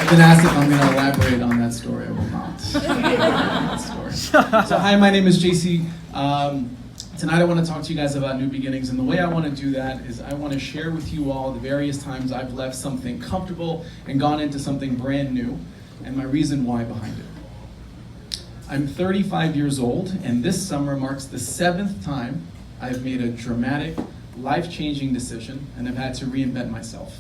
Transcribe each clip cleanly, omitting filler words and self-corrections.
I've been asked if I'm going to elaborate on that story. I will not. That story. So hi, my name is JC. Tonight I want to talk to you guys about new beginnings, and the way I want to do that is I want to share with you all the various times I've left something comfortable and gone into something brand new, and my reason why behind it. I'm 35 years old, and this summer marks the 7th time I've made a dramatic, life-changing decision, and I've had to reinvent myself.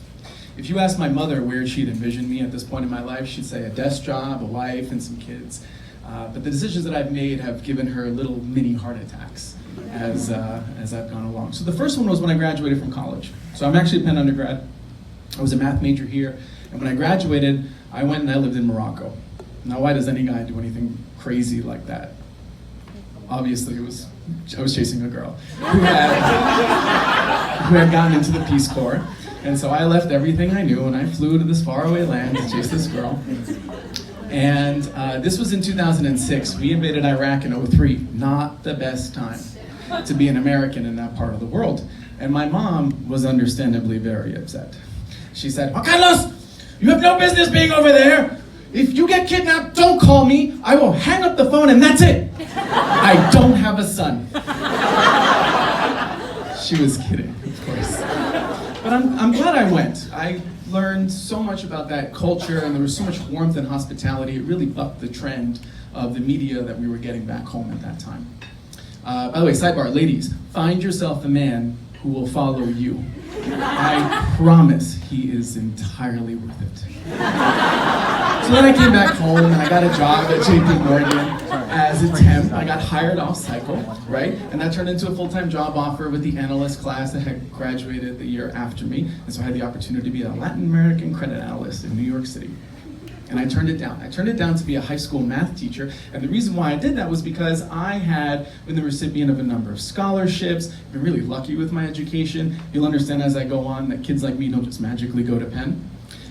If you ask my mother where she'd envisioned me at this point in my life, she'd say a desk job, a wife, and some kids. But the decisions that I've made have given her little mini heart attacks as I've gone along. So the first one was when I graduated from college. So I'm actually a Penn undergrad. I was a math major here, and when I graduated, I went and I lived in Morocco. Now, why does any guy do anything crazy like that? Obviously, I was chasing a girl who had gotten into the Peace Corps. And so I left everything I knew and I flew to this faraway land to chase this girl. And this was in 2006. We invaded Iraq in 2003. Not the best time to be an American in that part of the world. And my mom was understandably very upset. She said, "Juan Carlos, you have no business being over there. If you get kidnapped, don't call me. I will hang up the phone and that's it. I don't have a son." She was kidding, of course. But I'm glad I went. I learned so much about that culture, and there was so much warmth and hospitality. It really bucked the trend of the media that we were getting back home at that time. By the way, sidebar, ladies, find yourself a man who will follow you. I promise he is entirely worth it. So then I came back home and I got a job at JP Morgan as a temp. I got hired off cycle, right? And that turned into a full-time job offer with the analyst class that had graduated the year after me. And so I had the opportunity to be a Latin American credit analyst in New York City. And I turned it down. I turned it down to be a high school math teacher. And the reason why I did that was because I had been the recipient of a number of scholarships, been really lucky with my education. You'll understand as I go on that kids like me don't just magically go to Penn.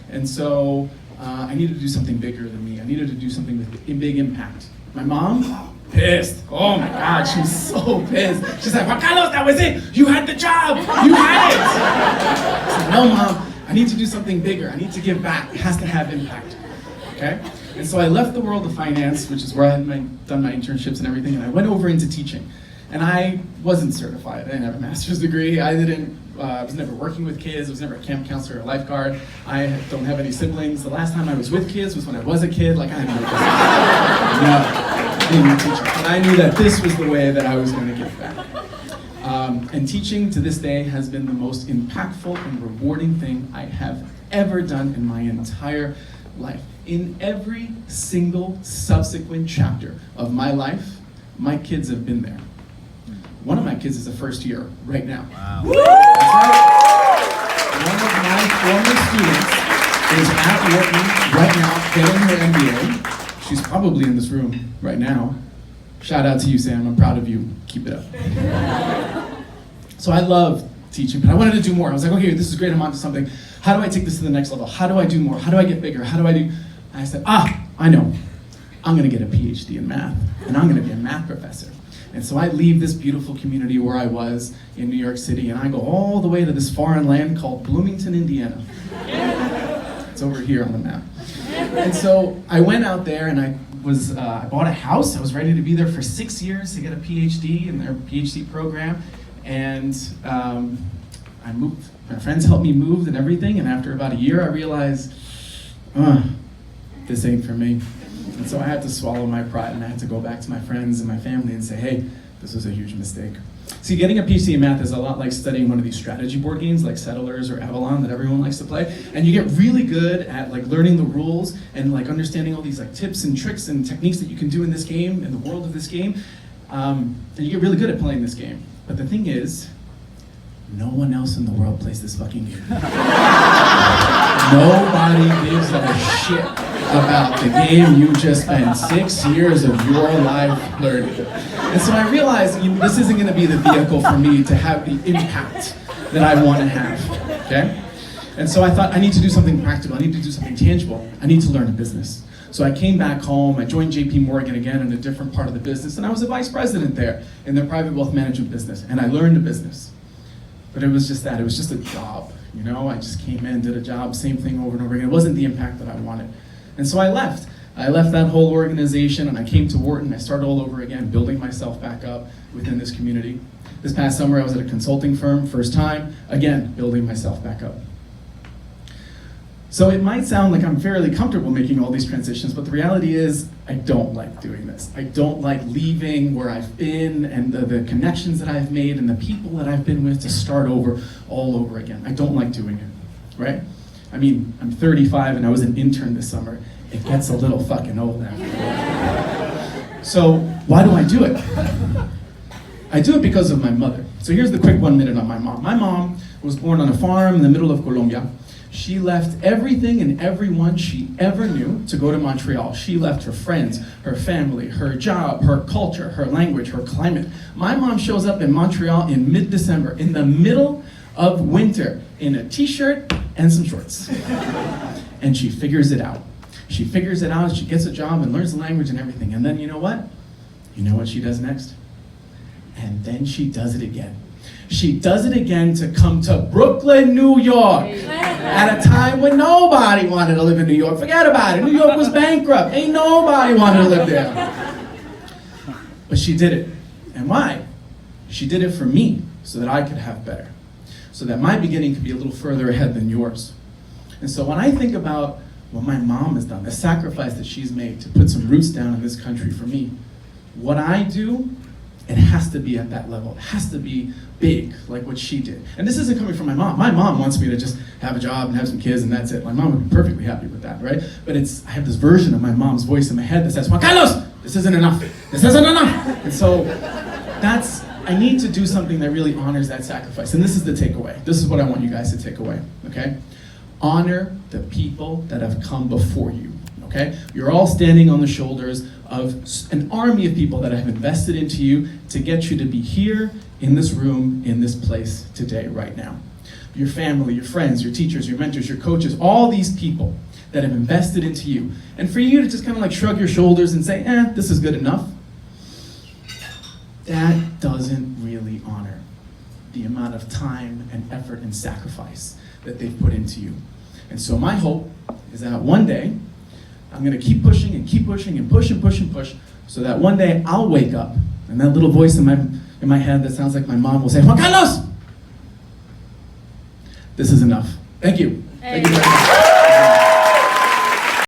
And so I needed to do something bigger than me. I needed to do something with a big impact. My mom, pissed. Oh my God, she was so pissed. She's like, "Juan Carlos, that was it. You had the job. You had it." I said, "No, Mom, I need to do something bigger. I need to give back. It has to have impact." Okay? And so I left the world of finance, which is where I had done my internships and everything, and I went over into teaching. And I wasn't certified. I didn't have a master's degree. I was never working with kids. I was never a camp counselor or a lifeguard. I don't have any siblings. The last time I was with kids was when I was a kid. Like, I had no being a teacher. But I knew that this was the way that I was going to give back. And teaching to this day has been the most impactful and rewarding thing I have ever done in my entire life. In every single subsequent chapter of my life, my kids have been there. One of my kids is a first year right now. Wow. That's right. One of my former students is at Wharton right now getting her MBA. She's probably in this room right now. Shout out to you, Sam. I'm proud of you. Keep it up. So I love teaching, but I wanted to do more. I was like, okay, this is great. I'm onto something. How do I take this to the next level? How do I do more? How do I get bigger? How do I do? And I said, I know. I'm going to get a PhD in math, and I'm going to be a math professor. And so I leave this beautiful community where I was in New York City, and I go all the way to this foreign land called Bloomington, Indiana. It's over here on the map. And so I went out there and I bought a house. I was ready to be there for 6 years to get a PhD in their PhD program. And I moved. My friends helped me move and everything. And after about a year, I realized, this ain't for me. And so I had to swallow my pride and I had to go back to my friends and my family and say, hey, this was a huge mistake. See, getting a PhD in math is a lot like studying one of these strategy board games like Settlers or Avalon that everyone likes to play. And you get really good at like learning the rules and like understanding all these like tips and tricks and techniques that you can do in this game, in the world of this game. And you get really good at playing this game. But the thing is, no one else in the world plays this fucking game. Nobody gives a shit about the game you just spent 6 years of your life learning. And so I realized this isn't going to be the vehicle for me to have the impact that I want to have, okay? And so I thought, I need to do something practical. I need to do something tangible. I need to learn a business. So I came back home, I joined JP Morgan again in a different part of the business, and I was a vice president there in their private wealth management business, and I learned a business. But it was just that, it was just a job. You know, I just came in, did a job, same thing over and over again. It wasn't the impact that I wanted. And so I left. I left that whole organization and I came to Wharton. I started all over again, building myself back up within this community. This past summer I was at a consulting firm, first time, again, building myself back up. So it might sound like I'm fairly comfortable making all these transitions, but the reality is I don't like doing this. I don't like leaving where I've been and the connections that I've made and the people that I've been with to start over all over again. I don't like doing it, right? I mean, I'm 35 and I was an intern this summer. It gets a little fucking old now. So why do I do it? I do it because of my mother. So here's the quick 1 minute on my mom. My mom was born on a farm in the middle of Colombia. She left everything and everyone she ever knew to go to Montreal. She left her friends, her family, her job, her culture, her language, her climate. My mom shows up in Montreal in mid-December, in the middle of winter, in a t-shirt and some shorts. And she figures it out. She figures it out, she gets a job and learns the language and everything. And then you know what? You know what she does next? And then she does it again. She does it again to come to Brooklyn, New York, at a time when nobody wanted to live in New York. Forget about it. New York was bankrupt. Ain't nobody wanted to live there. But she did it. And why? She did it for me, so that I could have better. So that my beginning could be a little further ahead than yours. And so when I think about what my mom has done, the sacrifice that she's made to put some roots down in this country for me, what I do, it has to be at that level. It has to be big, like what she did. And this isn't coming from my mom. My mom wants me to just have a job and have some kids and that's it. My mom would be perfectly happy with that, right? But I have this version of my mom's voice in my head that says, Juan Carlos, this isn't enough. This isn't enough. And so I need to do something that really honors that sacrifice. And this is the takeaway. This is what I want you guys to take away, okay? Honor the people that have come before you, okay? You're all standing on the shoulders of an army of people that have invested into you to get you to be here in this room, in this place today, right now. Your family, your friends, your teachers, your mentors, your coaches, all these people that have invested into you. And for you to just kind of like shrug your shoulders and say, this is good enough, that doesn't really honor the amount of time and effort and sacrifice that they've put into you. And so my hope is that one day, I'm gonna keep pushing and keep pushing and push and push and push, so that one day I'll wake up and that little voice in my head that sounds like my mom will say, Juan Carlos, this is enough. Thank you. Thank you very much.